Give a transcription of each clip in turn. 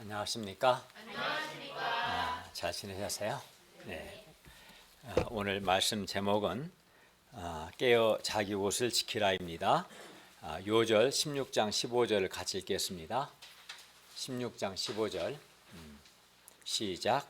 안녕하십니까? 잘 지내셨어요? 네. 오늘 말씀 제목은 깨어 자기 옷을 지키라입니다. 요절 16장 15절을 같이 읽겠습니다. 16장 15절 시작.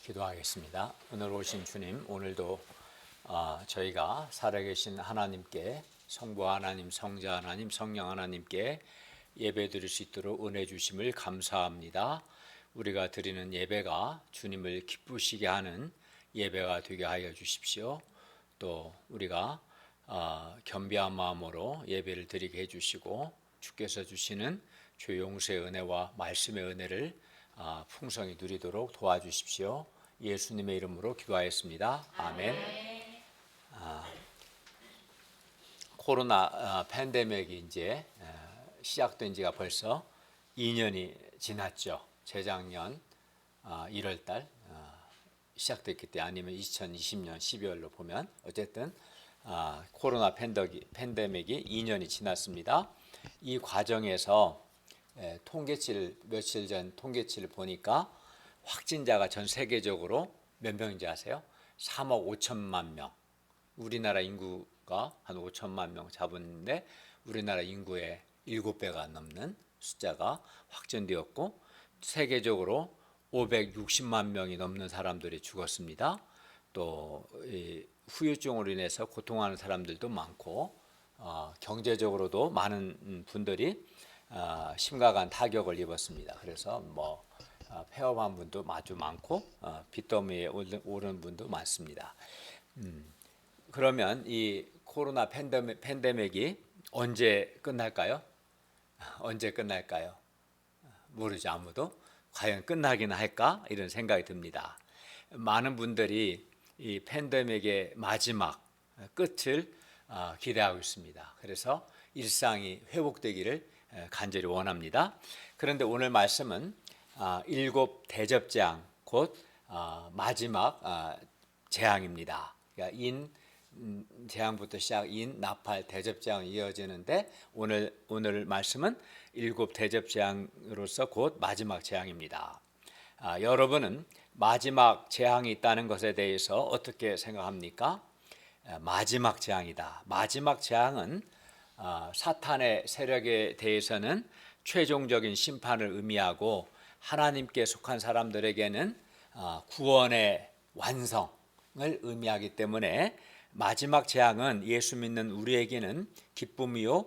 기도하겠습니다. 오늘 오신 주님, 오늘도 저희가 살아계신 하나님께, 성부 하나님, 성자 하나님, 성령 하나님께 예배드릴 수 있도록 은혜 주심을 감사합니다. 우리가 드리는 예배가 주님을 기쁘시게 하는 예배가 되게 하여 주십시오. 또 우리가 겸비한 마음으로 예배를 드리게 해주시고 주께서 주시는 주 용서의 은혜와 말씀의 은혜를 풍성히 누리도록 도와주십시오. 예수님의 이름으로 기도하였습니다. 아멘. 코로나 팬데믹이 이제 시작된 지가 벌써 2년이 지났죠. 재작년 1월 달 시작됐기 때문에, 아니면 2020년 12월로 보면 어쨌든 코로나 팬데믹이 2년이 지났습니다. 이 과정에서 통계치를 며칠 전 통계치를 보니까 확진자가 전 세계적으로 몇 명인지 아세요? 3억 5천만 명. 우리나라 인구가 한 5천만 명 잡았는데 우리나라 인구의 7배가 넘는 숫자가 확진되었고, 세계적으로 560만 명이 넘는 사람들이 죽었습니다. 또 후유증으로 인해서 고통하는 사람들도 많고, 경제적으로도 많은 분들이 심각한 타격을 입었습니다. 그래서 폐업한 분도 아주 많고 빚더미에 오른 분도 많습니다. 그러면 이 코로나 팬데믹이 언제 끝날까요? 언제 끝날까요? 모르죠, 아무도. 과연 끝나기는 할까? 이런 생각이 듭니다. 많은 분들이 이 팬데믹의 마지막 끝을 기대하고 있습니다. 그래서 일상이 회복되기를 간절히 원합니다. 그런데 오늘 말씀은 7 대접재앙, 곧 마지막 재앙입니다. 그러니까 인 재앙부터 시작 인, 나팔, 대접재앙이 이어지는데 오늘 말씀은 7 대접재앙으로서 곧 마지막 재앙입니다. 여러분은 마지막 재앙이 있다는 것에 대해서 어떻게 생각합니까? 마지막 재앙이다. 마지막 재앙은 사탄의 세력에 대해서는 최종적인 심판을 의미하고, 하나님께 속한 사람들에게는 구원의 완성을 의미하기 때문에 마지막 재앙은 예수 믿는 우리에게는 기쁨이요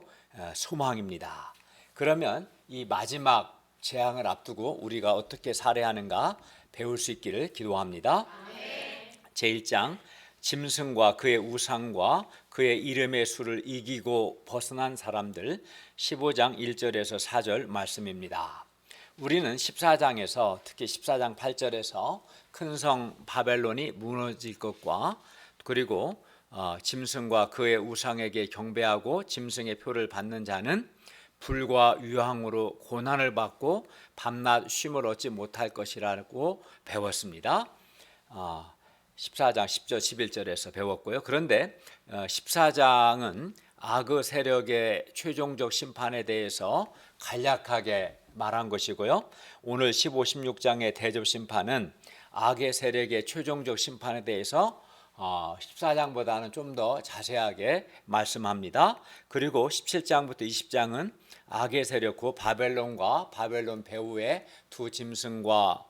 소망입니다. 그러면 이 마지막 재앙을 앞두고 우리가 어떻게 살아야 하는가 배울 수 있기를 기도합니다. 제1장 짐승과 그의 우상과 그의 이름의 수를 이기고 벗어난 사람들, 15장 1절에서 4절 말씀입니다. 우리는 14장에서, 특히 14장 8절에서 큰 성 바벨론이 무너질 것과, 그리고 짐승과 그의 우상에게 경배하고 짐승의 표를 받는 자는 불과 유황으로 고난을 받고 밤낮 쉼을 얻지 못할 것이라고 배웠습니다. 14장 10절 11절에서 배웠고요. 그런데 14장은 악의 세력의 최종적 심판에 대해서 간략하게 말한 것이고요. 오늘 15, 16장의 대접 심판은 악의 세력의 최종적 심판에 대해서 14장보다는 좀 더 자세하게 말씀합니다. 그리고 17장부터 20장은 악의 세력, 그 바벨론과 바벨론 배후의 두 짐승과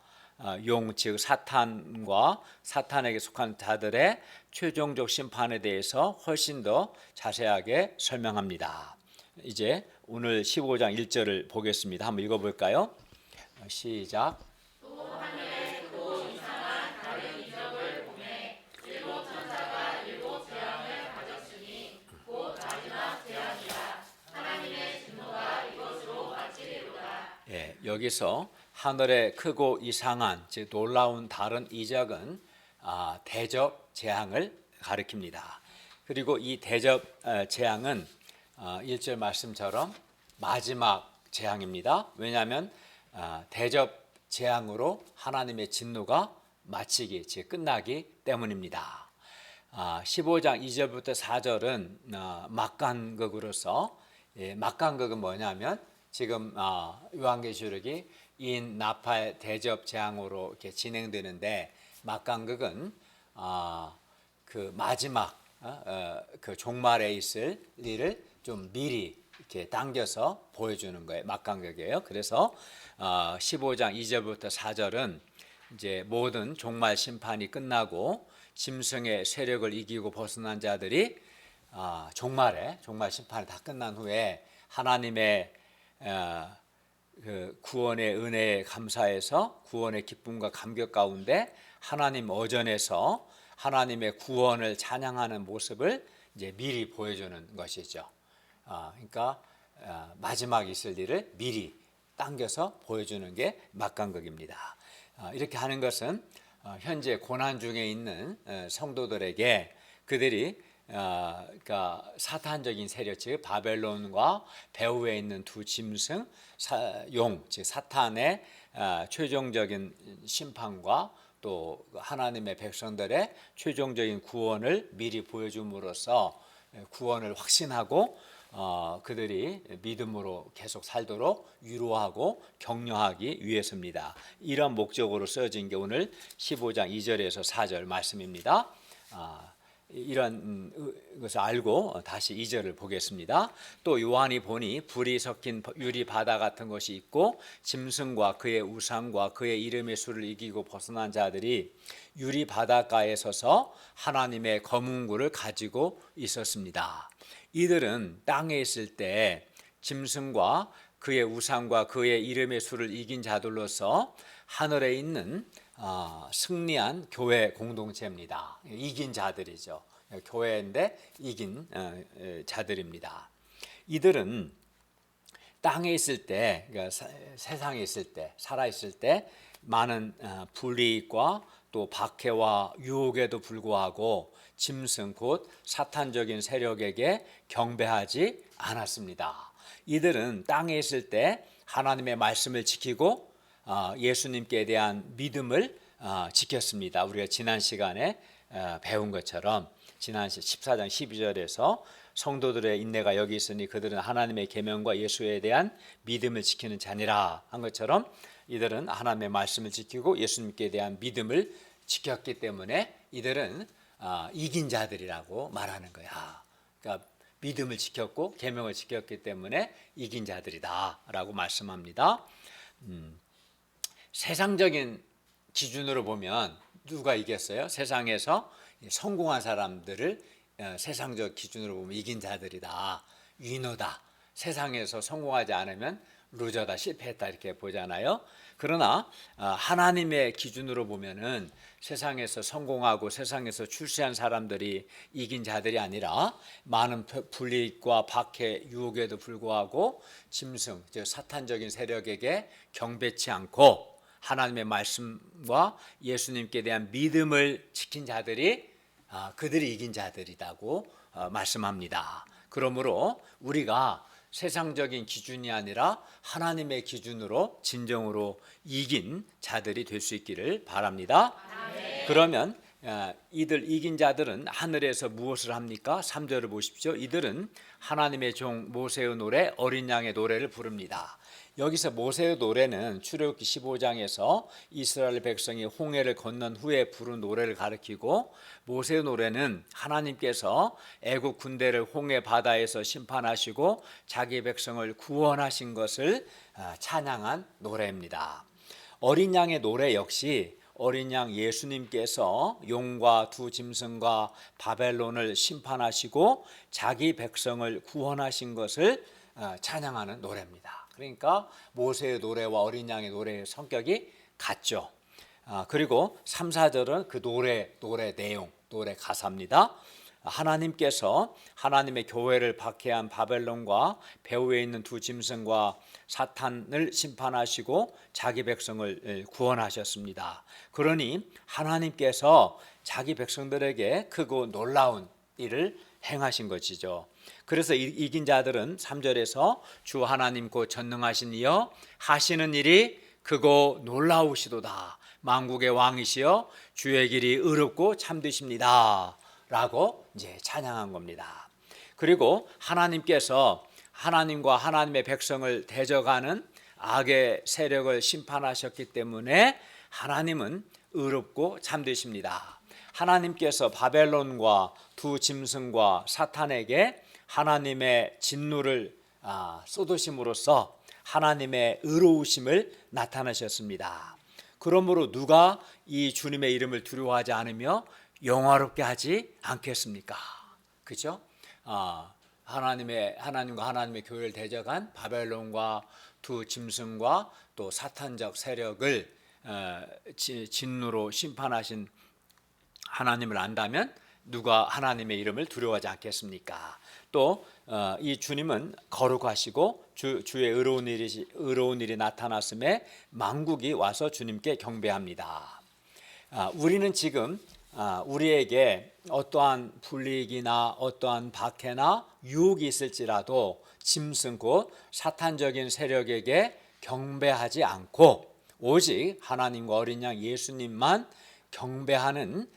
용, 즉 사탄과 사탄에게 속한 자들의 최종적 심판에 대해서 훨씬 더 자세하게 설명합니다. 이제 오늘 15장 1절을 보겠습니다. 한번 읽어볼까요? 시작. 또 하늘에 크고 이상한 다른 이적을 보매 일곱 천사가 일곱 재앙을 가졌으니 곧 마지막 재앙이라. 하나님의 진노가 이것으로 마치리로다. 여기서 하늘에 크고 이상한, 즉 놀라운 다른 이적은 대접 재앙을 가리킵니다. 그리고 이 대접 재앙은 1절 말씀처럼 마지막 재앙입니다. 왜냐하면 대접 재앙으로 하나님의 진노가 마치기, 즉 끝나기 때문입니다. 15장 2절부터 4절은 막간극으로서, 막간극은 뭐냐면 지금 요한계시록이 인 나팔 대접 재앙으로 이렇게 진행되는데, 막간극은 그 마지막 그 종말에 있을 일을 좀 미리 이렇게 당겨서 보여주는 거예요. 막간극이에요. 그래서 15장 2절부터 4절은 이제 모든 종말 심판이 끝나고 짐승의 세력을 이기고 벗어난 자들이 종말 심판이 다 끝난 후에 하나님의 그 구원의 은혜에 감사해서 구원의 기쁨과 감격 가운데 하나님 어전에서 하나님의 구원을 찬양하는 모습을 이제 미리 보여주는 것이죠. 그러니까 마지막 있을 일을 미리 당겨서 보여주는 게 막간극입니다. 이렇게 하는 것은 현재 고난 중에 있는 성도들에게 그들이 그러니까 사탄적인 세력, 즉 바벨론과 배후에 있는 두 짐승, 용, 즉 사탄의 최종적인 심판과 또 하나님의 백성들의 최종적인 구원을 미리 보여줌으로써 구원을 확신하고 그들이 믿음으로 계속 살도록 위로하고 격려하기 위해서입니다. 이런 목적으로 써진 게 오늘 15장 2절에서 4절 말씀입니다. 이런 것을 알고 다시 2절을 보겠습니다. 또 요한이 보니 불이 섞인 유리 바다 같은 것이 있고 짐승과 그의 우상과 그의 이름의 수를 이기고 벗어난 자들이 유리 바닷가에 서서 하나님의 검은구를 가지고 있었습니다. 이들은 땅에 있을 때 짐승과 그의 우상과 그의 이름의 수를 이긴 자들로서 하늘에 있는 승리한 교회 공동체입니다. 이긴 자들이죠. 교회인데 이긴 자들입니다. 이들은 땅에 있을 때, 그러니까 세상에 있을 때, 살아 있을 때 많은 불이익과 또 박해와 유혹에도 불구하고 짐승 곧 사탄적인 세력에게 경배하지 않았습니다. 이들은 땅에 있을 때 하나님의 말씀을 지키고 예수님께 대한 믿음을 지켰습니다. 우리가 지난 시간에 배운 것처럼 지난 14장 12절에서 성도들의 인내가 여기 있으니 그들은 하나님의 계명과 예수에 대한 믿음을 지키는 자니라 한 것처럼 이들은 하나님의 말씀을 지키고 예수님께 대한 믿음을 지켰기 때문에 이들은 이긴 자들이라고 말하는 거야. 그러니까 믿음을 지켰고 계명을 지켰기 때문에 이긴 자들이다라고 말씀합니다. 세상적인 기준으로 보면 누가 이겼어요? 세상에서 성공한 사람들을 세상적 기준으로 보면 이긴 자들이다, 위너다. 세상에서 성공하지 않으면 루저다, 실패했다 이렇게 보잖아요. 그러나 하나님의 기준으로 보면은 세상에서 성공하고 세상에서 출세한 사람들이 이긴 자들이 아니라 많은 불이익과 박해, 유혹에도 불구하고 짐승, 즉 사탄적인 세력에게 경배치 않고 하나님의 말씀과 예수님께 대한 믿음을 지킨 자들이 그들이 이긴 자들이라고 말씀합니다. 그러므로 우리가 세상적인 기준이 아니라 하나님의 기준으로 진정으로 이긴 자들이 될 수 있기를 바랍니다. 그러면 이들 이긴 자들은 하늘에서 무엇을 합니까? 3절을 보십시오. 이들은 하나님의 종 모세의 노래 어린 양의 노래를 부릅니다. 여기서 모세의 노래는 출애굽기 15장에서 이스라엘 백성이 홍해를 건넌 후에 부른 노래를 가리키고 모세의 노래는 하나님께서 애국 군대를 홍해 바다에서 심판하시고 자기 백성을 구원하신 것을 찬양한 노래입니다. 어린 양의 노래 역시 어린 양 예수님께서 용과 두 짐승과 바벨론을 심판하시고 자기 백성을 구원하신 것을 찬양하는 노래입니다. 그러니까 모세의 노래와 어린 양의 노래의 성격이 같죠. 그리고 3, 4절은 그 노래 내용, 노래 가사입니다. 하나님께서 하나님의 교회를 박해한 바벨론과 배후에 있는 두 짐승과 사탄을 심판하시고 자기 백성을 구원하셨습니다. 그러니 하나님께서 자기 백성들에게 크고 놀라운 일을 행하신 것이죠. 그래서 이긴 자들은 3절에서 주 하나님 곧 전능하신 이여 하시는 일이 크고 놀라우시도다. 만국의 왕이시여 주의 길이 의롭고 참되십니다 라고 이제 찬양한 겁니다. 그리고 하나님께서 하나님과 하나님의 백성을 대적하는 악의 세력을 심판하셨기 때문에 하나님은 의롭고 참되십니다. 하나님께서 바벨론과 두 짐승과 사탄에게 하나님의 진노를 쏟으심으로써 하나님의 의로우심을 나타내셨습니다. 그러므로 누가 이 주님의 이름을 두려워하지 않으며 영화롭게 하지 않겠습니까? 그죠? 하나님과 하나님의 교회를 대적한 바벨론과 두 짐승과 또 사탄적 세력을 진노로 심판하신 하나님을 안다면 누가 하나님의 이름을 두려워하지 않겠습니까? 또 이 주님은 거룩하시고 주의 의로운 일이 나타났음에 만국이 와서 주님께 경배합니다. 우리는 지금 우리에게 어떠한 불이익이나 어떠한 박해나 유혹이 있을지라도 짐승 곧 사탄적인 세력에게 경배하지 않고 오직 하나님과 어린 양 예수님만 경배하는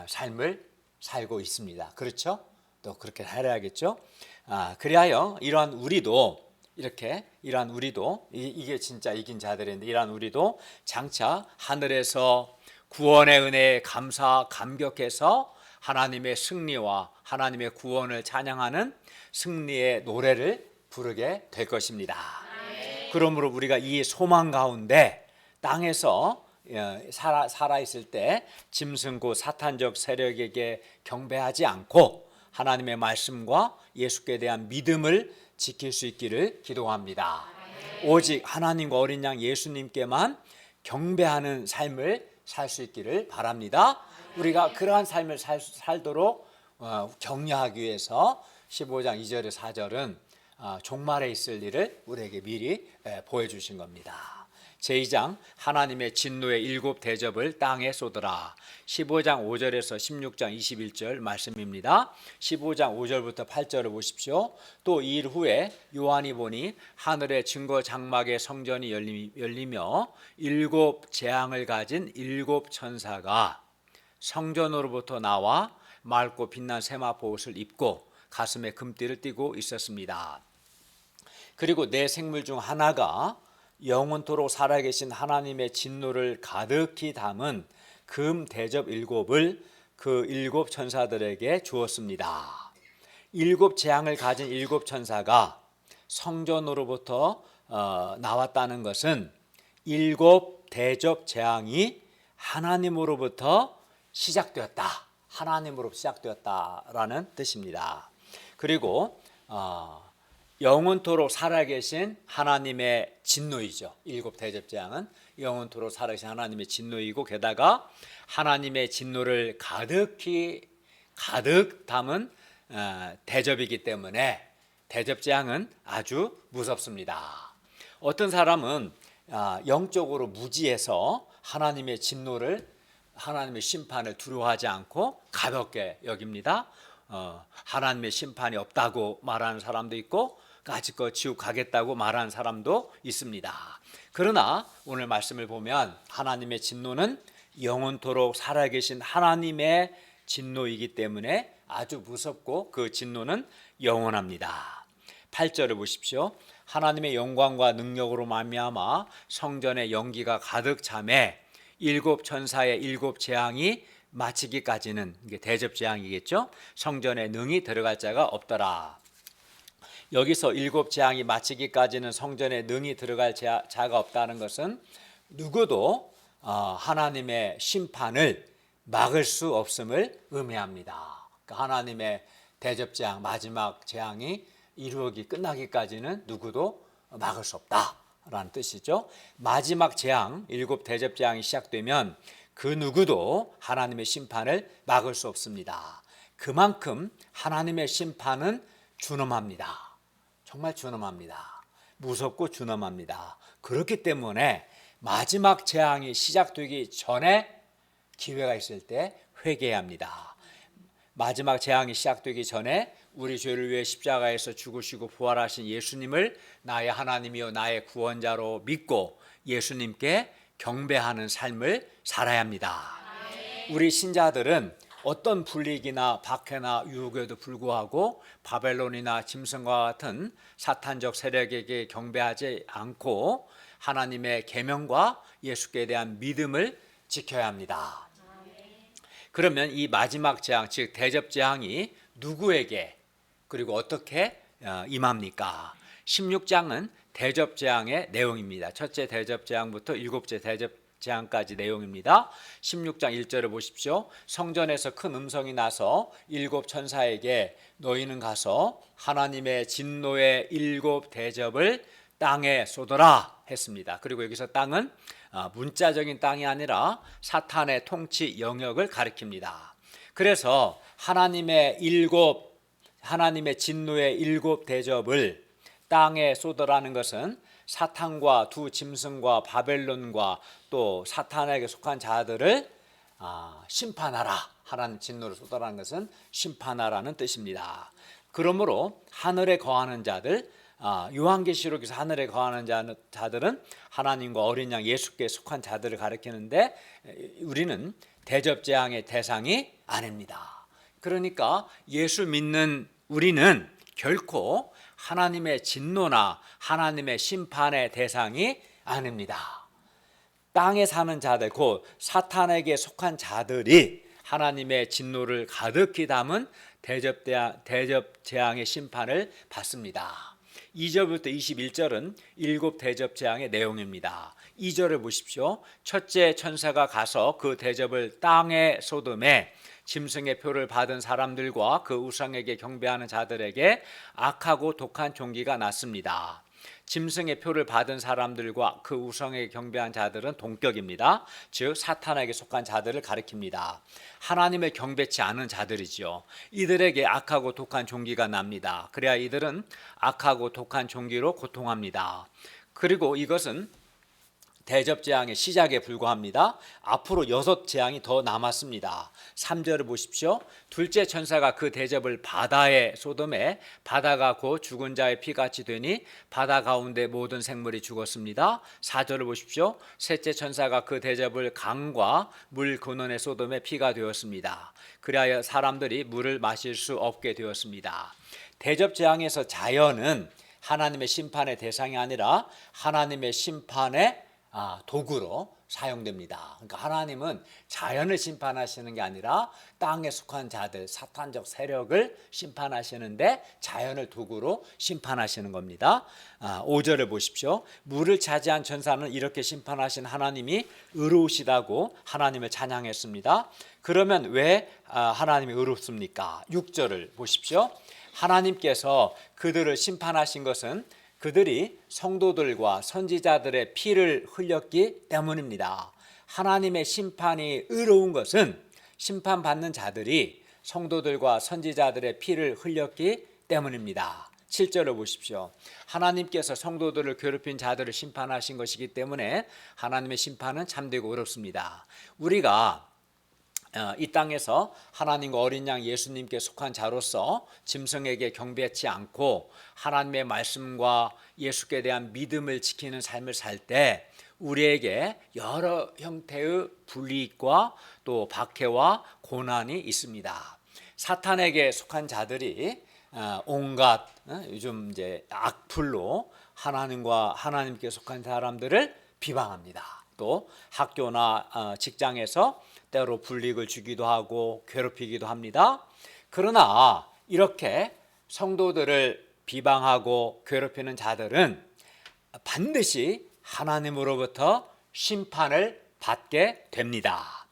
삶을 살고 있습니다. 그렇죠? 또 그렇게 살아야겠죠? 그리하여 이러한 우리도 이게 진짜 이긴 자들인데 이러한 우리도 장차 하늘에서 구원의 은혜에 감격해서 하나님의 승리와 하나님의 구원을 찬양하는 승리의 노래를 부르게 될 것입니다. 그러므로 우리가 이 소망 가운데 땅에서 살아있을 때 짐승 곧 사탄적 세력에게 경배하지 않고 하나님의 말씀과 예수께 대한 믿음을 지킬 수 있기를 기도합니다. 오직 하나님과 어린 양 예수님께만 경배하는 삶을 살 수 있기를 바랍니다. 우리가 그러한 삶을 살도록 격려하기 위해서 15장 2절에 4절은 종말에 있을 일을 우리에게 미리 보여주신 겁니다. 제2장 하나님의 진노의 7 대접을 땅에 쏟으라. 15장 5절에서 16장 21절 말씀입니다. 15장 5절부터 8절을 보십시오. 또 이 일 후에 요한이 보니 하늘의 증거 장막의 성전이 열리며 7 재앙을 가진 7 천사가 성전으로부터 나와 맑고 빛난 세마포 옷을 입고 가슴에 금띠를 띠고 있었습니다. 그리고 네 생물 중 하나가 영원토록 살아계신 하나님의 진노를 가득히 담은 금 대접 7을 그 7 천사들에게 주었습니다. 7 재앙을 가진 7 천사가 성전으로부터 나왔다는 것은 7 대접 재앙이 하나님으로부터 시작되었다. 하나님으로부터 시작되었다라는 뜻입니다. 그리고 영원토록 살아계신 하나님의 진노이죠. 7 대접 재앙은 영원토록 살아계신 하나님의 진노이고 게다가 하나님의 진노를 가득 담은 대접이기 때문에 대접 재앙은 아주 무섭습니다. 어떤 사람은 영적으로 무지해서 하나님의 진노를 하나님의 심판을 두려워하지 않고 가볍게 여깁니다. 하나님의 심판이 없다고 말하는 사람도 있고 까짓거 지옥 가겠다고 말하는 사람도 있습니다. 그러나 오늘 말씀을 보면 하나님의 진노는 영원토록 살아계신 하나님의 진노이기 때문에 아주 무섭고 그 진노는 영원합니다. 8절을 보십시오. 하나님의 영광과 능력으로 말미암아 성전의 연기가 가득 차매 7 천사의 7 재앙이 마치기까지는 이게 대접 재앙이겠죠. 성전에 능히 들어갈 자가 없더라. 여기서 7 재앙이 마치기까지는 성전에 능히 들어갈 자가 없다는 것은 누구도 하나님의 심판을 막을 수 없음을 의미합니다. 그러니까 하나님의 대접 재앙, 마지막 재앙이 이루어기 끝나기까지는 누구도 막을 수 없다라는 뜻이죠. 마지막 재앙, 7 대접 재앙이 시작되면 그 누구도 하나님의 심판을 막을 수 없습니다. 그만큼 하나님의 심판은 준엄합니다. 정말 준엄합니다. 무섭고 준엄합니다. 그렇기 때문에 마지막 재앙이 시작되기 전에 기회가 있을 때 회개해야 합니다. 마지막 재앙이 시작되기 전에 우리 죄를 위해 십자가에서 죽으시고 부활하신 예수님을 나의 하나님이요 나의 구원자로 믿고 예수님께 경배하는 삶을 살아야 합니다. 우리 신자들은 어떤 불이익이나 박해나 유혹에도 불구하고 바벨론이나 짐승과 같은 사탄적 세력에게 경배하지 않고 하나님의 계명과 예수께 대한 믿음을 지켜야 합니다. 그러면 이 마지막 재앙, 즉 대접 재앙이 누구에게 그리고 어떻게 임합니까? 16장은 대접 재앙의 내용입니다. 첫째 대접 재앙부터 일곱째 대접 재앙까지 내용입니다. 16장 1절을 보십시오. 성전에서 큰 음성이 나서 일곱 천사에게 너희는 가서 하나님의 진노의 일곱 대접을 땅에 쏟아라 했습니다. 그리고 여기서 땅은 문자적인 땅이 아니라 사탄의 통치 영역을 가리킵니다. 그래서 하나님의 진노의 일곱 대접을 땅에 쏟아라는 것은 사탄과 두 짐승과 바벨론과 또 사탄에게 속한 자들을 심판하라. 하나님 진노를 쏟아라는 것은 심판하라는 뜻입니다. 그러므로 하늘에 거하는 자들, 요한계시록에서 하늘에 거하는 자들은 하나님과 어린 양 예수께 속한 자들을 가리키는데 우리는 대접 재앙의 대상이 아닙니다. 그러니까 예수 믿는 우리는 결코 하나님의 진노나 하나님의 심판의 대상이 아닙니다. 땅에 사는 자들, 곧 사탄에게 속한 자들이 하나님의 진노를 가득히 담은 대접 재앙의 심판을 받습니다. 2절부터 21절은 일곱 대접 재앙의 내용입니다. 2절을 보십시오. 첫째 천사가 가서 그 대접을 땅에 쏟음에 짐승의 표를 받은 사람들과 그 우상에게 경배하는 자들에게 악하고 독한 종기가 났습니다. 짐승의 표를 받은 사람들과 그 우상에게 경배한 자들은 동격입니다. 즉 사탄에게 속한 자들을 가리킵니다. 하나님을 경배치 않은 자들이죠. 이들에게 악하고 독한 종기가 납니다. 그래야 이들은 악하고 독한 종기로 고통합니다. 그리고 이것은 대접 재앙의 시작에 불과합니다. 앞으로 6 재앙이 더 남았습니다. 3절을 보십시오. 둘째 천사가 그 대접을 바다에 쏟음에 바다가 곧 죽은 자의 피같이 되니 바다 가운데 모든 생물이 죽었습니다. 4절을 보십시오. 셋째 천사가 그 대접을 강과 물 근원에 쏟음에 피가 되었습니다. 그리하여 사람들이 물을 마실 수 없게 되었습니다. 대접 재앙에서 자연은 하나님의 심판의 대상이 아니라 하나님의 심판의 도구로 사용됩니다. 그러니까 하나님은 자연을 심판하시는 게 아니라 땅에 속한 자들, 사탄적 세력을 심판하시는데 자연을 도구로 심판하시는 겁니다. 5절을 보십시오. 물을 차지한 천사는 이렇게 심판하신 하나님이 의로우시다고 하나님을 찬양했습니다. 그러면 왜 하나님이 의롭습니까? 6절을 보십시오. 하나님께서 그들을 심판하신 것은 그들이 성도들과 선지자들의 피를 흘렸기 때문입니다. 하나님의 심판이 의로운 것은 심판받는 자들이 성도들과 선지자들의 피를 흘렸기 때문입니다. 7절을 보십시오. 하나님께서 성도들을 괴롭힌 자들을 심판하신 것이기 때문에 하나님의 심판은 참되고 어렵습니다. 우리가 이 땅에서 하나님과 어린 양 예수님께 속한 자로서 짐승에게 경배치 않고 하나님의 말씀과 예수께 대한 믿음을 지키는 삶을 살 때 우리에게 여러 형태의 불이익과 또 박해와 고난이 있습니다. 사탄에게 속한 자들이 온갖 요즘 이제 악플로 하나님께 속한 사람들을 비방합니다. 또 학교나 직장에서 때로 불이익을 주기도 하고 괴롭히기도 합니다. 그러나 이렇게 성도들을 비방하고 괴롭히는 자들은 반드시 하나님으로부터 심판을 받게 됩니다.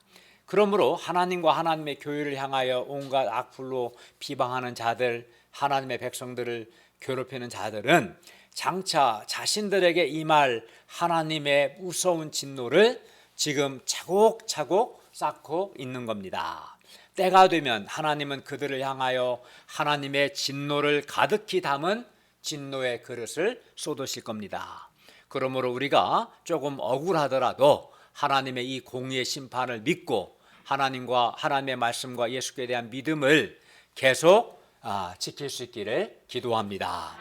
그러므로 하나님과 하나님의 교회를 향하여 온갖 악플로 비방하는 자들, 하나님의 백성들을 괴롭히는 자들은 장차 자신들에게 임할 하나님의 무서운 진노를 지금 차곡차곡 쌓고 있는 겁니다. 때가 되면 하나님은 그들을 향하여 하나님의 진노를 가득히 담은 진노의 그릇을 쏟으실 겁니다. 그러므로 우리가 조금 억울하더라도 하나님의 이 공의의 심판을 믿고 하나님과 하나님의 말씀과 예수께 대한 믿음을 계속 지킬 수 있기를 기도합니다.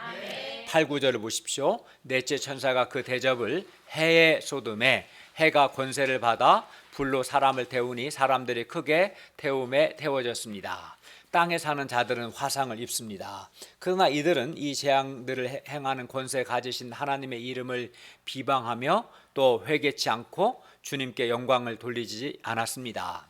8, 9절을 보십시오. 넷째 천사가 그 대접을 해에 쏟음에 해가 권세를 받아 불로 사람을 태우니 사람들이 크게 태움에 태워졌습니다. 땅에 사는 자들은 화상을 입습니다. 그러나 이들은 이 재앙들을 행하는 권세 가지신 하나님의 이름을 비방하며 또 회개치 않고 주님께 영광을 돌리지 않았습니다.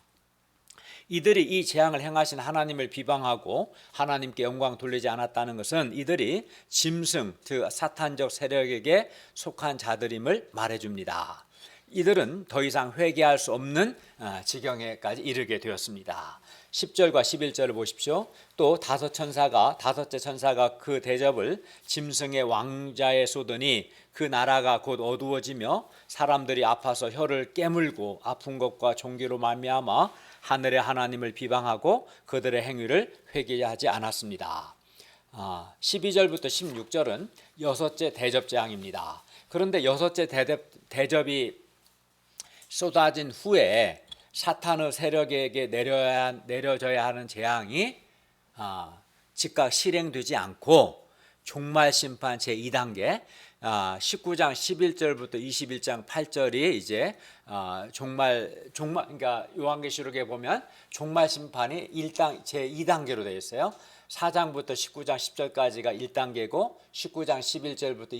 이들이 이 재앙을 행하신 하나님을 비방하고 하나님께 영광 돌리지 않았다는 것은 이들이 짐승, 즉 사탄적 세력에게 속한 자들임을 말해줍니다. 이들은 더 이상 회개할 수 없는 지경에까지 이르게 되었습니다. 10절과 11절을 보십시오. 또 다섯째 천사가 그 대접을 짐승의 왕자에 쏟으니 그 나라가 곧 어두워지며 사람들이 아파서 혀를 깨물고 아픈 것과 종기로 말미암아 하늘의 하나님을 비방하고 그들의 행위를 회개하지 않았습니다. 12절부터 16절은 여섯째 대접 재앙입니다. 그런데 여섯째 대접이 쏟아진 후에 사탄의 세력에게 내려져야 하는 재앙이 즉각 실행되지 않고 종말 심판 제2단계 19장 11절부터 21장 8절이 이제 종말 그러니까 요한계시록에 보면 종말 심판이 제2단계로 되어 있어요. 4장부터 19장 10절까지가 1단계고 19장 11절부터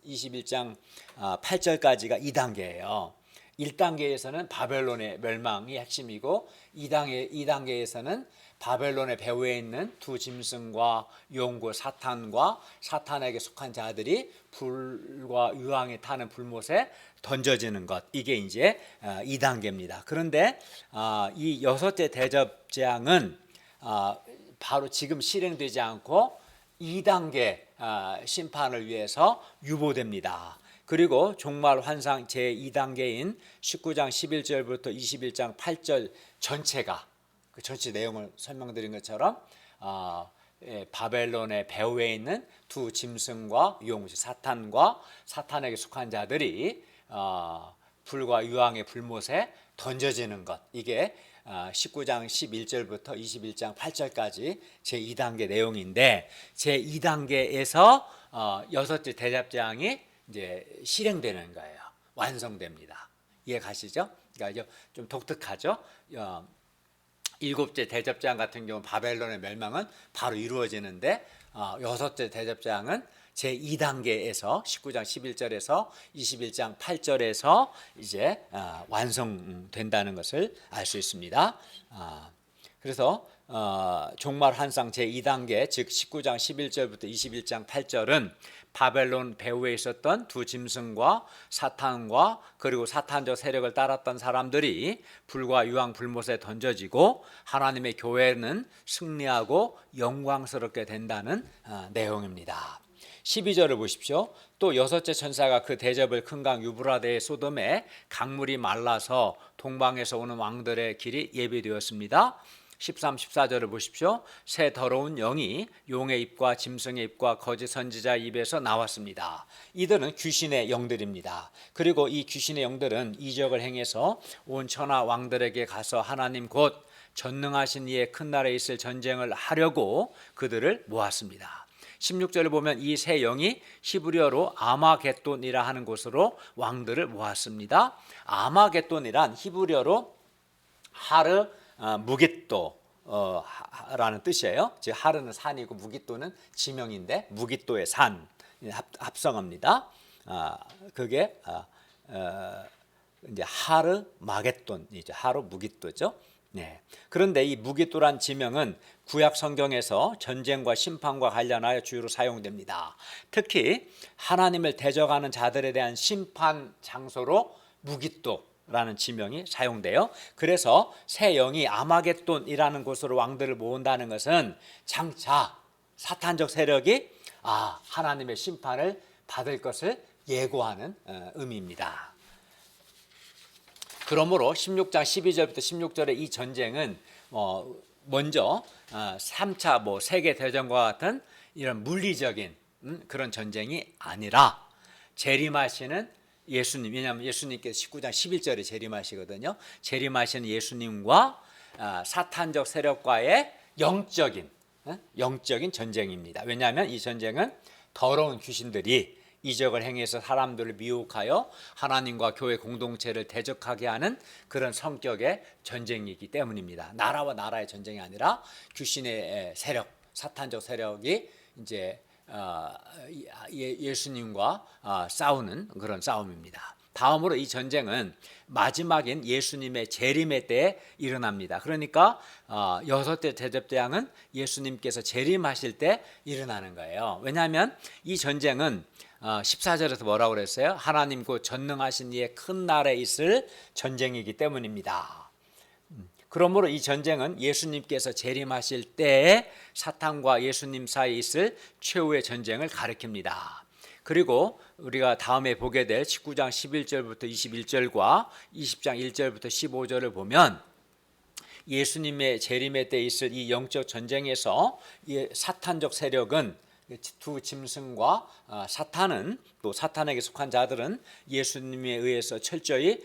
21장 8절까지가 2단계예요. 1단계에서는 바벨론의 멸망이 핵심이고 2단계에서는 바벨론의 배후에 있는 두 짐승과 용구 사탄과 사탄에게 속한 자들이 불과 유황이 타는 불못에 던져지는 것, 이게 이제 2단계입니다. 그런데 이 여섯째 대접 재앙은 바로 지금 실행되지 않고 2단계 심판을 위해서 유보됩니다. 그리고 종말 환상 제2단계인 19장 11절부터 21장 8절 전체가 그 전체 내용을 설명드린 것처럼 바벨론의 배후에 있는 두 짐승과 용시 사탄과 사탄에게 속한 자들이 불과 유황의 불못에 던져지는 것, 이게 19장 11절부터 21장 8절까지 제2단계 내용인데 제2단계에서 여섯째 대접재앙이 이제 실행되는 거예요. 완성됩니다. 이해 가시죠? 그러니까 좀 독특하죠. 일곱째 대접재앙 같은 경우 바벨론의 멸망은 바로 이루어지는데 여섯째 대접재앙은 제2단계에서 19장 11절에서 21장 8절에서 이제 완성된다는 것을 알 수 있습니다. 그래서 종말 환상 제2단계 즉 19장 11절부터 21장 8절은 바벨론 배후에 있었던 두 짐승과 사탄과 그리고 사탄적 세력을 따랐던 사람들이 불과 유황 불못에 던져지고 하나님의 교회는 승리하고 영광스럽게 된다는 내용입니다. 12절을 보십시오. 또 여섯째 천사가 그 대접을 큰 강 유브라데의 소돔에 강물이 말라서 동방에서 오는 왕들의 길이 예비되었습니다. 13, 14절을 보십시오. 새 더러운 영이 용의 입과 짐승의 입과 거짓 선지자 입에서 나왔습니다. 이들은 귀신의 영들입니다. 그리고 이 귀신의 영들은 이적을 행해서 온 천하 왕들에게 가서 하나님 곧 전능하신 이의 큰 나라에 있을 전쟁을 하려고 그들을 모았습니다. 16절을 보면 이 세 영이 히브리어로 아마겟돈이라 하는 곳으로 왕들을 모았습니다. 아마겟돈이란 히브리어로 하르 무깃도 라는 뜻이에요. 즉 하르는 산이고 무깃도는 지명인데 무깃도의 산 합성어입니다. 그게 이제 하르 마겟돈이죠. 하루 무깃도죠. 네. 그런데 이 무깃도란 지명은 구약 성경에서 전쟁과 심판과 관련하여 주로 사용됩니다. 특히 하나님을 대적하는 자들에 대한 심판 장소로 무깃도라는 지명이 사용돼요. 그래서 새 영이 아마겟돈이라는 곳으로 왕들을 모은다는 것은 장차 사탄적 세력이 하나님의 심판을 받을 것을 예고하는 의미입니다. 그러므로 16장 12절부터 16절의 이 전쟁은 먼저 3차 세계 대전과 같은 이런 물리적인 그런 전쟁이 아니라 재림하시는 예수님, 왜냐하면 예수님께서 19장 11절에 재림하시거든요. 재림하시는 예수님과 사탄적 세력과의 영적인 전쟁입니다. 왜냐하면 이 전쟁은 더러운 귀신들이 이적을 행해서 사람들을 미혹하여 하나님과 교회 공동체를 대적하게 하는 그런 성격의 전쟁이기 때문입니다. 나라와 나라의 전쟁이 아니라 귀신의 세력, 사탄적 세력이 이제 예수님과 싸우는 그런 싸움입니다. 다음으로 이 전쟁은 마지막인 예수님의 재림의 때에 일어납니다. 그러니까 여섯째 대접재앙은 예수님께서 재림하실 때 일어나는 거예요. 왜냐하면 이 전쟁은 14절에서 뭐라고 그랬어요? 하나님 곧 전능하신 이의 큰 날에 있을 전쟁이기 때문입니다. 그러므로 이 전쟁은 예수님께서 재림하실 때에 사탄과 예수님 사이에 있을 최후의 전쟁을 가리킵니다. 그리고 우리가 다음에 보게 될 19장 11절부터 21절과 20장 1절부터 15절을 보면 예수님의 재림의 때 있을 이 영적 전쟁에서 사탄적 세력은 두 짐승과 사탄은 또 사탄에게 속한 자들은 예수님에 의해서 철저히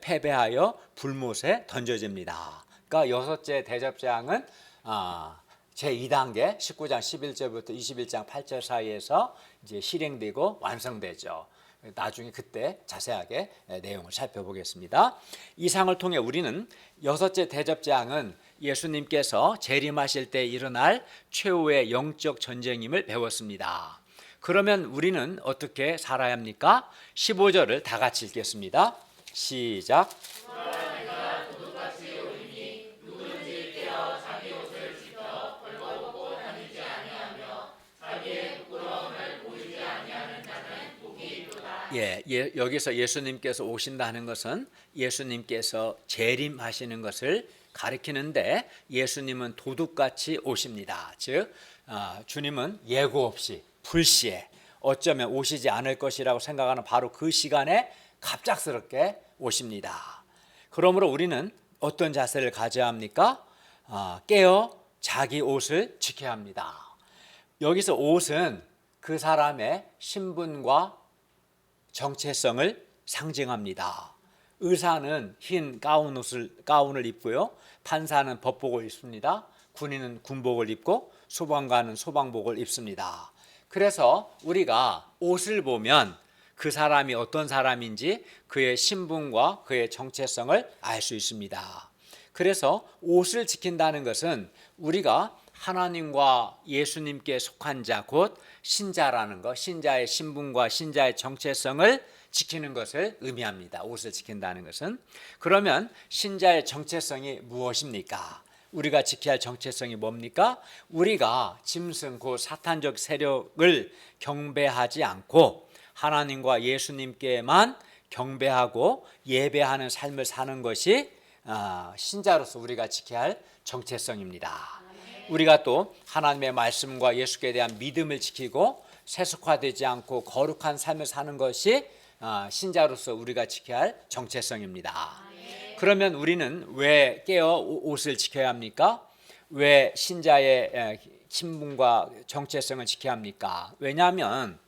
패배하여 불못에 던져집니다. 그러니까 여섯째 대접재앙은 제2단계 19장 11절부터 21장 8절 사이에서 이제 실행되고 완성되죠. 나중에 그때 자세하게 내용을 살펴보겠습니다. 이 상을 통해 우리는 여섯째 대접재앙은 예수님께서 재림하실 때 일어날 최후의 영적 전쟁임을 배웠습니다. 그러면 우리는 어떻게 살아야 합니까? 15절을 다 같이 읽겠습니다. 시작. 여기서 예수님께서 오신다는 것은 예수님께서 재림하시는 것을 가리키는데 예수님은 도둑같이 오십니다. 즉 주님은 예고 없이 불시에 어쩌면 오시지 않을 것이라고 생각하는 바로 그 시간에 갑작스럽게 오십니다. 그러므로 우리는 어떤 자세를 가져야 합니까? 깨어 자기 옷을 지켜야 합니다. 여기서 옷은 그 사람의 신분과 정체성을 상징합니다. 의사는 흰 가운을 입고요. 판사는 법복을 입습니다. 군인은 군복을 입고 소방관은 소방복을 입습니다. 그래서 우리가 옷을 보면 그 사람이 어떤 사람인지 그의 신분과 그의 정체성을 알 수 있습니다. 그래서 옷을 지킨다는 것은 우리가 하나님과 예수님께 속한 자, 곧 신자라는 것, 신자의 신분과 신자의 정체성을 지키는 것을 의미합니다. 옷을 지킨다는 것은. 그러면 신자의 정체성이 무엇입니까? 우리가 지켜야 할 정체성이 뭡니까? 우리가 짐승, 곧 사탄적 세력을 경배하지 않고 하나님과 예수님께만 경배하고 예배하는 삶을 사는 것이 신자로서 우리가 지켜야 할 정체성입니다. 우리가 또 하나님의 말씀과 예수께 대한 믿음을 지키고 세속화되지 않고 거룩한 삶을 사는 것이 신자로서 우리가 지켜야 할 정체성입니다. 그러면 우리는 왜 깨어 옷을 지켜야 합니까? 왜 신자의 신분과 정체성을 지켜야 합니까? 왜냐하면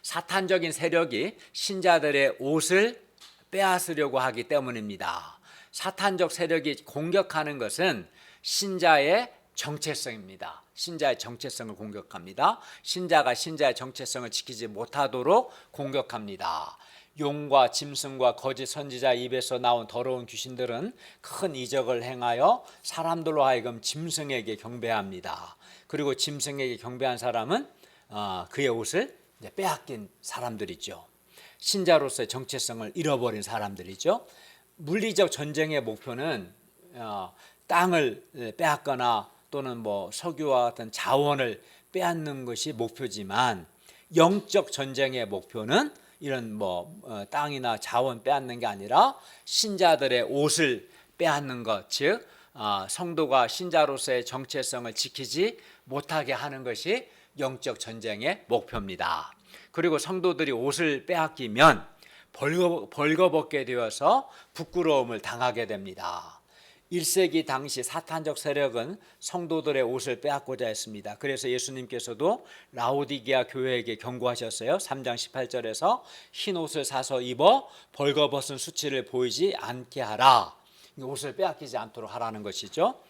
사탄적인 세력이 신자들의 옷을 빼앗으려고 하기 때문입니다. 사탄적 세력이 공격하는 것은 신자의 정체성입니다. 신자의 정체성을 공격합니다. 신자가 신자의 정체성을 지키지 못하도록 공격합니다. 용과 짐승과 거짓 선지자 입에서 나온 더러운 귀신들은 큰 이적을 행하여 사람들로 하여금 짐승에게 경배합니다. 그리고 짐승에게 경배한 사람은 그의 옷을 빼앗긴 사람들이죠. 신자로서의 정체성을 잃어버린 사람들이죠. 물리적 전쟁의 목표는 땅을 빼앗거나 또는 석유와 같은 자원을 빼앗는 것이 목표지만 영적 전쟁의 목표는 이런 땅이나 자원 빼앗는 게 아니라 신자들의 옷을 빼앗는 것, 즉 성도가 신자로서의 정체성을 지키지 못하게 하는 것이 영적 전쟁의 목표입니다. 그리고 성도들이 옷을 빼앗기면 벌거벗게 되어서 부끄러움을 당하게 됩니다. 1세기 당시 사탄적 세력은 성도들의 옷을 빼앗고자 했습니다. 그래서 예수님께서도 라오디게아 교회에게 경고하셨어요. 3장 18절에서 흰 옷을 사서 입어 벌거벗은 수치를 보이지 않게 하라. 옷을 빼앗기지 않도록 하라는 것이죠.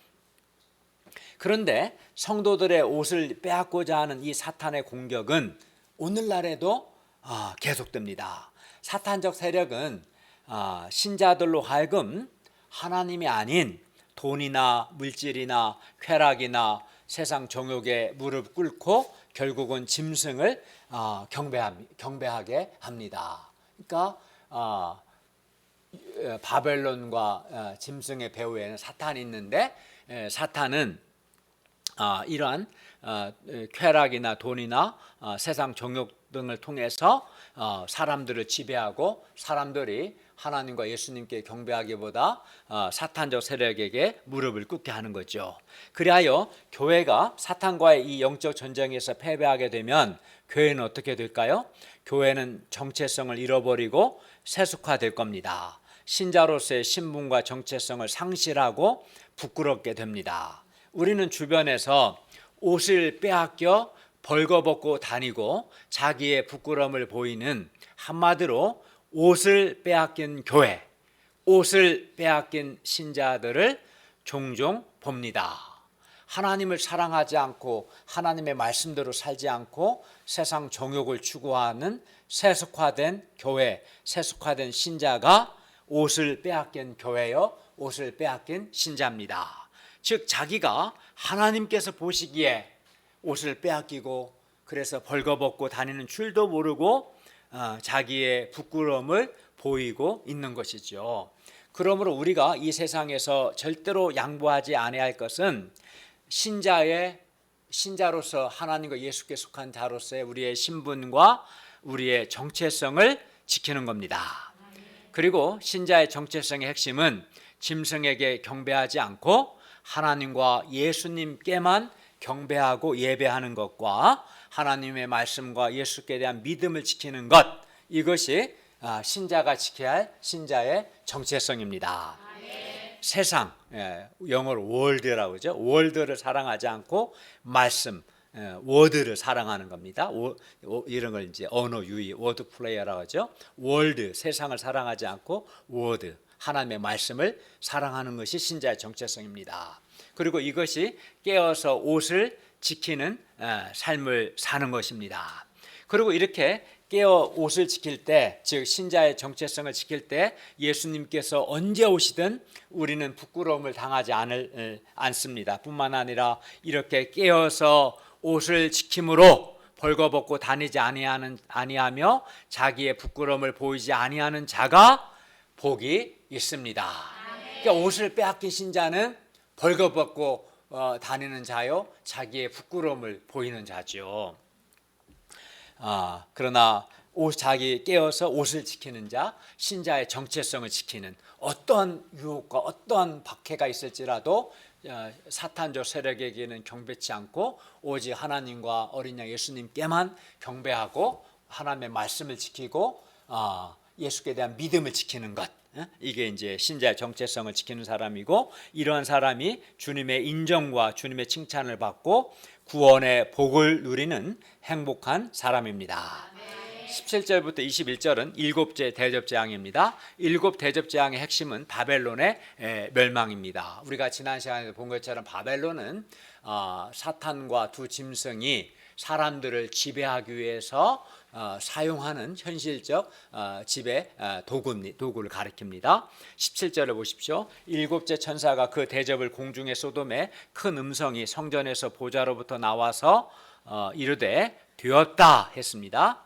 그런데 성도들의 옷을 빼앗고자 하는 이 사탄의 공격은 오늘날에도 계속됩니다. 사탄적 세력은 신자들로 하여금 하나님이 아닌 돈이나 물질이나 쾌락이나 세상 정욕에 무릎 꿇고 결국은 짐승을 경배하게 합니다. 그러니까 바벨론과 짐승의 배후에는 사탄이 있는데, 사탄은 이러한 쾌락이나 돈이나 세상 정욕 등을 통해서 사람들을 지배하고, 사람들이 하나님과 예수님께 경배하기보다 사탄적 세력에게 무릎을 꿇게 하는 거죠. 그리하여 교회가 사탄과의 이 영적 전쟁에서 패배하게 되면 교회는 어떻게 될까요? 교회는 정체성을 잃어버리고 세속화될 겁니다. 신자로서의 신분과 정체성을 상실하고 부끄럽게 됩니다. 우리는 주변에서 옷을 빼앗겨 벌거벗고 다니고 자기의 부끄러움을 보이는, 한마디로 옷을 빼앗긴 교회, 옷을 빼앗긴 신자들을 종종 봅니다. 하나님을 사랑하지 않고 하나님의 말씀대로 살지 않고 세상 정욕을 추구하는 세속화된 교회, 세속화된 신자가 옷을 빼앗긴 교회요, 옷을 빼앗긴 신자입니다. 즉 자기가 하나님께서 보시기에 옷을 빼앗기고 그래서 벌거벗고 다니는 줄도 모르고 자기의 부끄러움을 보이고 있는 것이죠. 그러므로 우리가 이 세상에서 절대로 양보하지 아니할 것은 신자로서 하나님과 예수께 속한 자로서의 우리의 신분과 우리의 정체성을 지키는 겁니다. 그리고 신자의 정체성의 핵심은 짐승에게 경배하지 않고 하나님과 예수님께만 경배하고 예배하는 것과 하나님의 말씀과 예수께 대한 믿음을 지키는 것, 이것이 신자가 지켜야 할 신자의 정체성입니다. 세상, 영어로 월드라고 하죠. 월드를 사랑하지 않고 말씀, 워드를 사랑하는 겁니다. 이런 걸 이제 언어 유희, 워드 플레이어라고 하죠. 월드, 세상을 사랑하지 않고 워드, 하나님의 말씀을 사랑하는 것이 신자의 정체성입니다. 그리고 이것이 깨어서 옷을 지키는 삶을 사는 것입니다. 그리고 이렇게 깨어 옷을 지킬 때, 즉 신자의 정체성을 지킬 때 예수님께서 언제 오시든 우리는 부끄러움을 당하지 않습니다. 뿐만 아니라 이렇게 깨어서 옷을 지킴으로 벌거벗고 다니지 아니하며 자기의 부끄러움을 보이지 아니하는 자가 복이 있습니다. 그러니까 옷을 빼앗긴 신자는 벌거벗고 다니는 자요, 자기의 부끄러움을 보이는 자죠. 그러나 자기 깨어서 옷을 지키는 자, 신자의 정체성을 지키는, 어떤 유혹과 어떤 박해가 있을지라도 사탄적 세력에게는 경배치 않고 오직 하나님과 어린 양 예수님께만 경배하고 하나님의 말씀을 지키고 예수께 대한 믿음을 지키는 것, 이게 이제 신자의 정체성을 지키는 사람이고, 이러한 사람이 주님의 인정과 주님의 칭찬을 받고 구원의 복을 누리는 행복한 사람입니다. 17절부터 21절은 일곱째 대접재앙입니다. 일곱 대접재앙의 핵심은 바벨론의 멸망입니다. 우리가 지난 시간에 본 것처럼 바벨론은 사탄과 두 짐승이 사람들을 지배하기 위해서 사용하는 현실적 지배 도구를 가리킵니다. 17절을 보십시오. 일곱째 천사가 그 대접을 공중의 소돔에 큰 음성이 성전에서 보좌로부터 나와서 이르되 되었다 했습니다.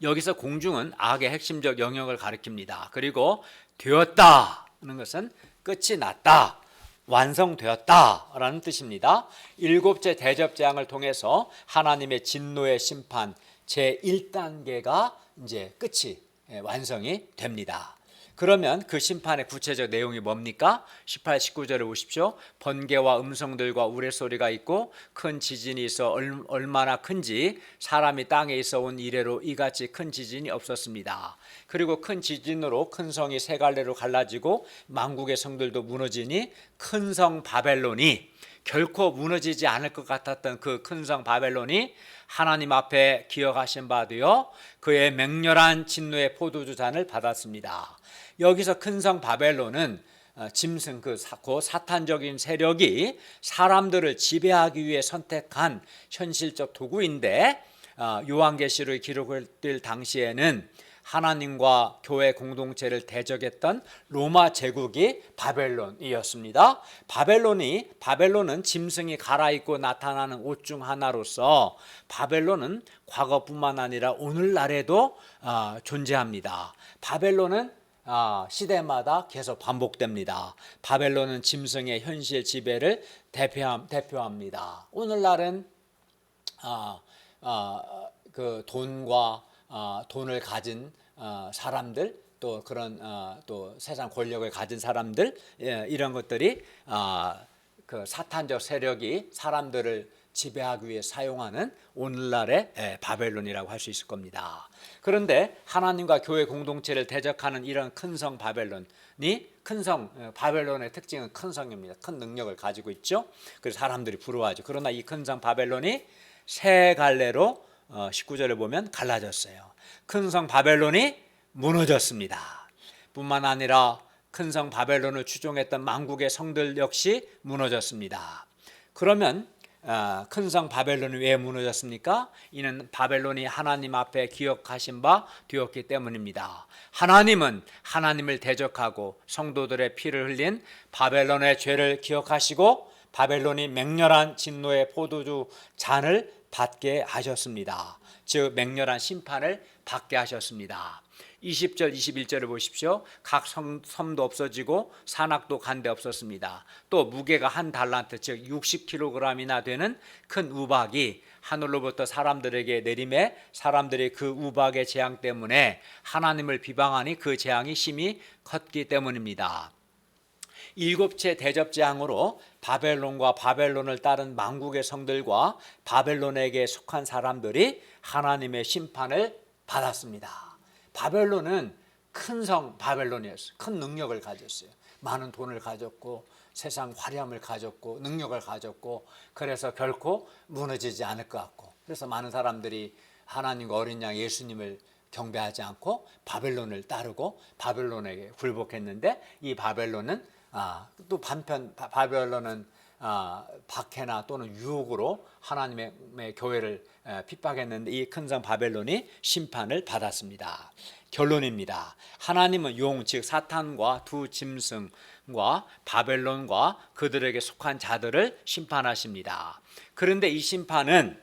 여기서 공중은 악의 핵심적 영역을 가리킵니다. 그리고 되었다는 것은 끝이 났다, 완성되었다라는 뜻입니다. 일곱째 대접재앙을 통해서 하나님의 진노의 심판 제1단계가 이제 끝이 완성이 됩니다. 그러면 그 심판의 구체적 내용이 뭡니까? 18, 19절을 보십시오. 번개와 음성들과 우레소리가 있고 큰 지진이 있어 얼마나 큰지 사람이 땅에 있어 온 이래로 이같이 큰 지진이 없었습니다. 그리고 큰 지진으로 큰 성이 세 갈래로 갈라지고 만국의 성들도 무너지니 큰 성 바벨론이, 결코 무너지지 않을 것 같았던 그 큰 성 바벨론이 하나님 앞에 기억하신 바 되어 그의 맹렬한 진노의 포도주 잔을 받았습니다. 여기서 큰 성 바벨론은 짐승, 그 사탄적인 세력이 사람들을 지배하기 위해 선택한 현실적 도구인데, 요한계시록이 기록될 당시에는 하나님과 교회 공동체를 대적했던 로마 제국이 바벨론이었습니다. 바벨론은 짐승이 갈아입고 나타나는 옷 중 하나로서 바벨론은 과거뿐만 아니라 오늘날에도 존재합니다. 바벨론은 시대마다 계속 반복됩니다. 바벨론은 짐승의 현실 지배를 대표합니다. 오늘날은 그 돈을 가진 사람들, 또 그런 또 세상 권력을 가진 사람들, 이런 것들이 그 사탄적 세력이 사람들을 지배하기 위해 사용하는 오늘날의 바벨론이라고 할 수 있을 겁니다. 그런데 하나님과 교회 공동체를 대적하는 이런 큰 성 바벨론의 특징은 큰 성입니다. 큰 능력을 가지고 있죠. 그래서 사람들이 부러워하죠. 그러나 이 큰 성 바벨론이 세 갈래로 19절을 보면 갈라졌어요. 큰 성 바벨론이 무너졌습니다. 뿐만 아니라 큰 성 바벨론을 추종했던 만국의 성들 역시 무너졌습니다. 그러면 큰 성 바벨론이 왜 무너졌습니까? 이는 바벨론이 하나님 앞에 기억하신 바 되었기 때문입니다. 하나님은 하나님을 대적하고 성도들의 피를 흘린 바벨론의 죄를 기억하시고 바벨론이 맹렬한 진노의 포도주 잔을 받게 하셨습니다. 즉 맹렬한 심판을 받게 하셨습니다. 20절 21절을 보십시오. 각 섬도 없어지고 산악도 간데 없었습니다. 또 무게가 한 달란트 즉 60kg이나 되는 큰 우박이 하늘로부터 사람들에게 내림에 사람들이 그 우박의 재앙 때문에 하나님을 비방하니 그 재앙이 심히 컸기 때문입니다. 일곱째 대접 재앙으로 바벨론과 바벨론을 따른 만국의 성들과 바벨론에게 속한 사람들이 하나님의 심판을 받았습니다. 바벨론은 큰 성 바벨론이었어요. 큰 능력을 가졌어요. 많은 돈을 가졌고 세상 화려함을 가졌고 능력을 가졌고 그래서 결코 무너지지 않을 것 같고 그래서 많은 사람들이 하나님과 어린 양 예수님을 경배하지 않고 바벨론을 따르고 바벨론에게 굴복했는데 이 바벨론은 또 반편 바벨론은 박해나 또는 유혹으로 하나님의 교회를 핍박했는데 이 큰 성 바벨론이 심판을 받았습니다. 결론입니다. 하나님은 용 즉 사탄과 두 짐승과 바벨론과 그들에게 속한 자들을 심판하십니다. 그런데 이 심판은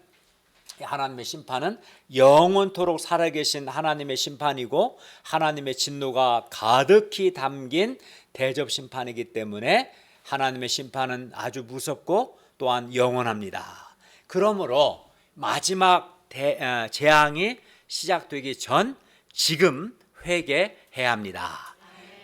하나님의 심판은 영원토록 살아계신 하나님의 심판이고 하나님의 진노가 가득히 담긴 대접 심판이기 때문에 하나님의 심판은 아주 무섭고 또한 영원합니다. 그러므로 마지막 재앙이 시작되기 전 지금 회개해야 합니다.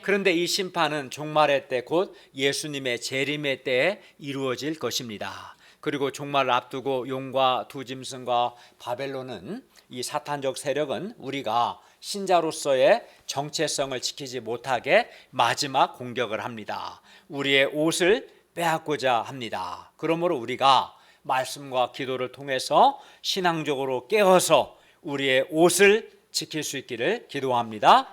그런데 이 심판은 종말의 때 곧 예수님의 재림의 때에 이루어질 것입니다. 그리고 종말을 앞두고 용과 두 짐승과 바벨론은 이 사탄적 세력은 우리가 신자로서의 정체성을 지키지 못하게 마지막 공격을 합니다. 우리의 옷을 빼앗고자 합니다. 그러므로 우리가 말씀과 기도를 통해서 신앙적으로 깨어서 우리의 옷을 지킬 수 있기를 기도합니다.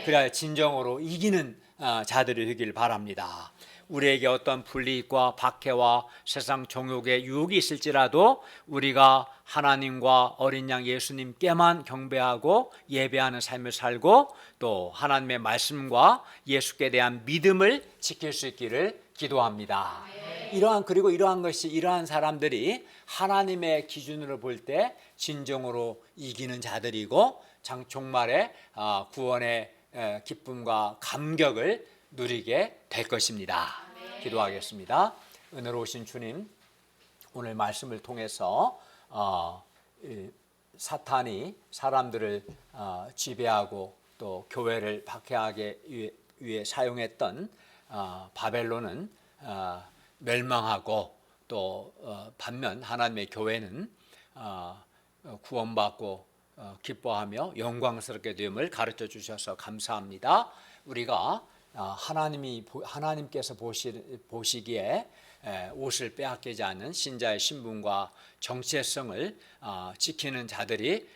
그래야 진정으로 이기는 자들이 되길 바랍니다. 우리에게 어떤 불이익과 박해와 세상 정욕의 유혹이 있을지라도 우리가 하나님과 어린 양 예수님께만 경배하고 예배하는 삶을 살고 또 하나님의 말씀과 예수께 대한 믿음을 지킬 수 있기를 기도합니다. 이러한 사람들이 하나님의 기준으로 볼 때 진정으로 이기는 자들이고 종말의 구원의 기쁨과 감격을 누리게 될 것입니다. 기도하겠습니다. 은혜로우신 주님, 오늘 말씀을 통해서 사탄이 사람들을 지배하고 또 교회를 박해하기 위해 사용했던 바벨론은 멸망하고 또 반면 하나님의 교회는 구원받고 기뻐하며 영광스럽게 됨을 가르쳐 주셔서 감사합니다. 우리가 하나님께서 보시기에 옷을 빼앗기지 않는 신자의 신분과 정체성을 지키는 자들이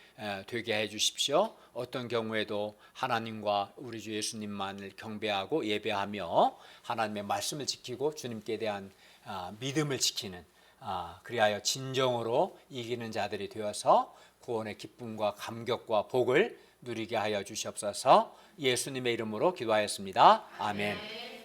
되게 해 주십시오. 어떤 경우에도 하나님과 우리 주 예수님만을 경배하고 예배하며 하나님의 말씀을 지키고 주님께 대한 믿음을 지키는 그리하여 진정으로 이기는 자들이 되어서 구원의 기쁨과 감격과 복을 누리게 하여 주시옵소서. 예수님의 이름으로 기도하였습니다. 아멘.